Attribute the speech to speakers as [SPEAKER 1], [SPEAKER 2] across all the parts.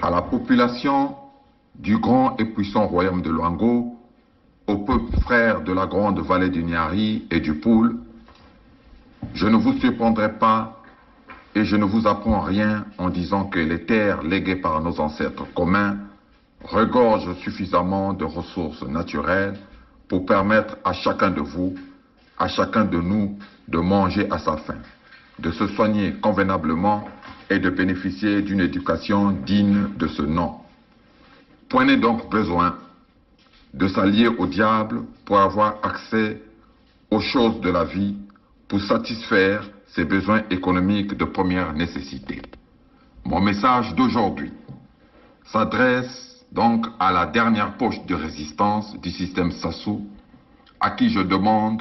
[SPEAKER 1] À la population du grand et puissant royaume de Luango, au peuple frère de la grande vallée du Niari et du Poul, je ne vous surprendrai pas et je ne vous apprends rien en disant que les terres léguées par nos ancêtres communs regorgent suffisamment de ressources naturelles pour permettre à chacun de vous, à chacun de nous, de manger à sa faim, de se soigner convenablement et de bénéficier d'une éducation digne de ce nom. Point n'est donc besoin de s'allier au diable pour avoir accès aux choses de la vie, pour satisfaire ses besoins économiques de première nécessité. Mon message d'aujourd'hui s'adresse donc à la dernière poche de résistance du système Sassou, à qui je demande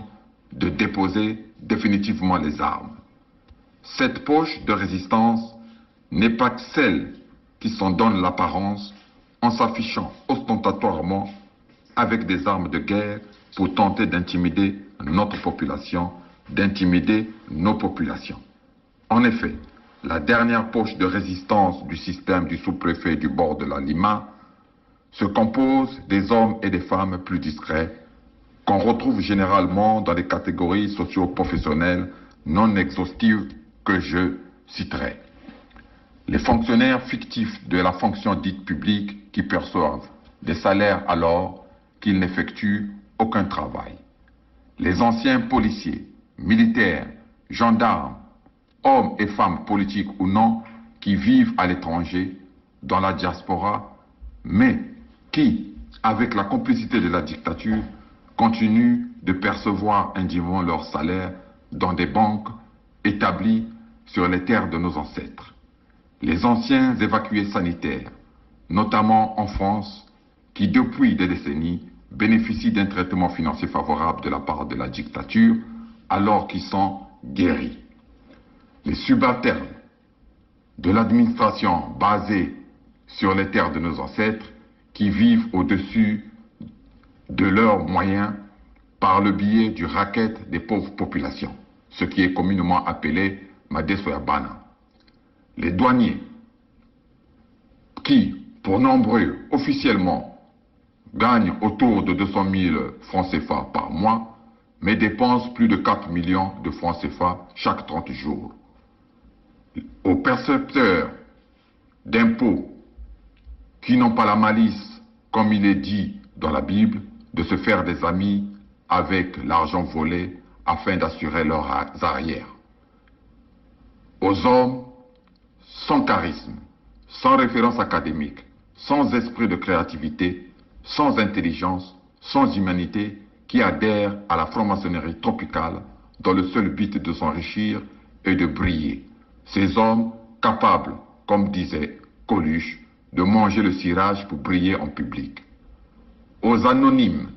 [SPEAKER 1] de déposer définitivement les armes. Cette poche de résistance n'est pas celle qui s'en donne l'apparence en s'affichant ostentatoirement avec des armes de guerre pour tenter d'intimider notre population, d'intimider nos populations. En effet, la dernière poche de résistance du système du sous-préfet du bord de la Lima se compose des hommes et des femmes plus discrets qu'on retrouve généralement dans les catégories socio-professionnelles non exhaustives que je citerai. Les fonctionnaires fictifs de la fonction dite publique qui perçoivent des salaires alors qu'ils n'effectuent aucun travail. Les anciens policiers, militaires, gendarmes, hommes et femmes politiques ou non, qui vivent à l'étranger, dans la diaspora, mais qui, avec la complicité de la dictature, continuent de percevoir indûment leur salaire dans des banques établies sur les terres de nos ancêtres. Les anciens évacués sanitaires, notamment en France, qui depuis des décennies bénéficient d'un traitement financier favorable de la part de la dictature, alors qu'ils sont guéris. Les subalternes de l'administration basée sur les terres de nos ancêtres, qui vivent au-dessus de leurs moyens par le biais du racket des pauvres populations, ce qui est communément appelé Madesoyabana. Les douaniers, qui, pour nombreux, officiellement, gagnent autour de 200 000 francs CFA par mois, mais dépensent plus de 4 millions de francs CFA chaque 30 jours. Aux percepteurs d'impôts qui n'ont pas la malice, comme il est dit dans la Bible, de se faire des amis avec l'argent volé afin d'assurer leurs arrières. Aux hommes sans charisme, sans référence académique, sans esprit de créativité, sans intelligence, sans humanité, qui adhèrent à la franc-maçonnerie tropicale dans le seul but de s'enrichir et de briller. Ces hommes capables, comme disait Coluche, de manger le cirage pour briller en public. Aux anonymes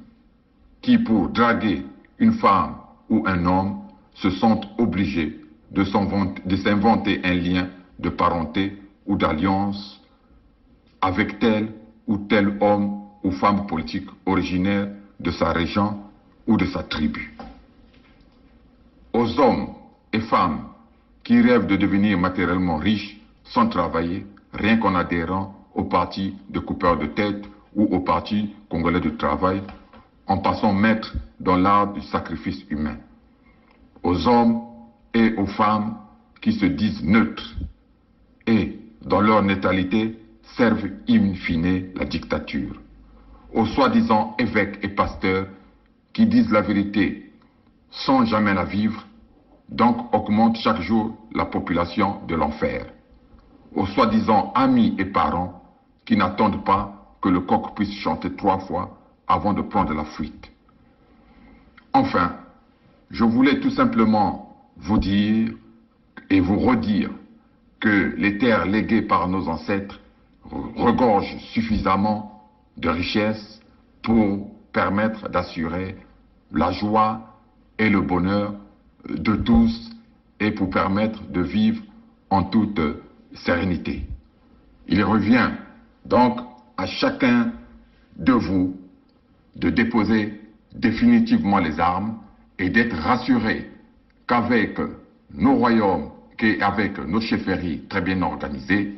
[SPEAKER 1] qui, pour draguer une femme ou un homme, se sentent obligés de s'inventer un lien de parenté ou d'alliance avec tel ou tel homme ou femme politique originaire de sa région ou de sa tribu. Aux hommes et femmes qui rêvent de devenir matériellement riches sans travailler, rien qu'en adhérant au parti de coupeurs de tête ou au parti congolais de travail, en passant maître dans l'art du sacrifice humain. Aux hommes et aux femmes qui se disent neutres et, dans leur neutralité, servent in fine la dictature. Aux soi-disant évêques et pasteurs qui disent la vérité sans jamais la vivre, donc augmentent chaque jour la population de l'enfer. Aux soi-disant amis et parents qui n'attendent pas que le coq puisse chanter 3 fois avant de prendre la fuite. Enfin, je voulais tout simplement vous dire et vous redire que les terres léguées par nos ancêtres regorgent suffisamment de richesses pour permettre d'assurer la joie et le bonheur de tous et pour permettre de vivre en toute sérénité. Il revient donc à chacun de vous de déposer définitivement les armes et d'être rassuré qu'avec nos royaumes, qu'avec nos chefferies très bien organisées,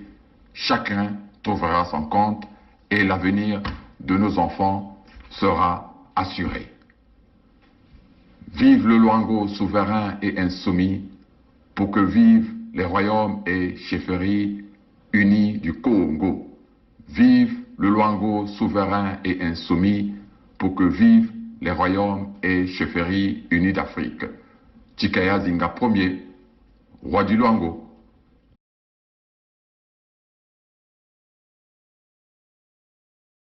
[SPEAKER 1] chacun trouvera son compte et l'avenir de nos enfants sera assuré. Vive le Luango souverain et insoumis, pour que vivent les royaumes et chefferies unis du Congo. Vive le Luango souverain et insoumis, pour que vivent les royaumes et chefferies unis d'Afrique. Tshikaya Zinga Ier, roi du Luango.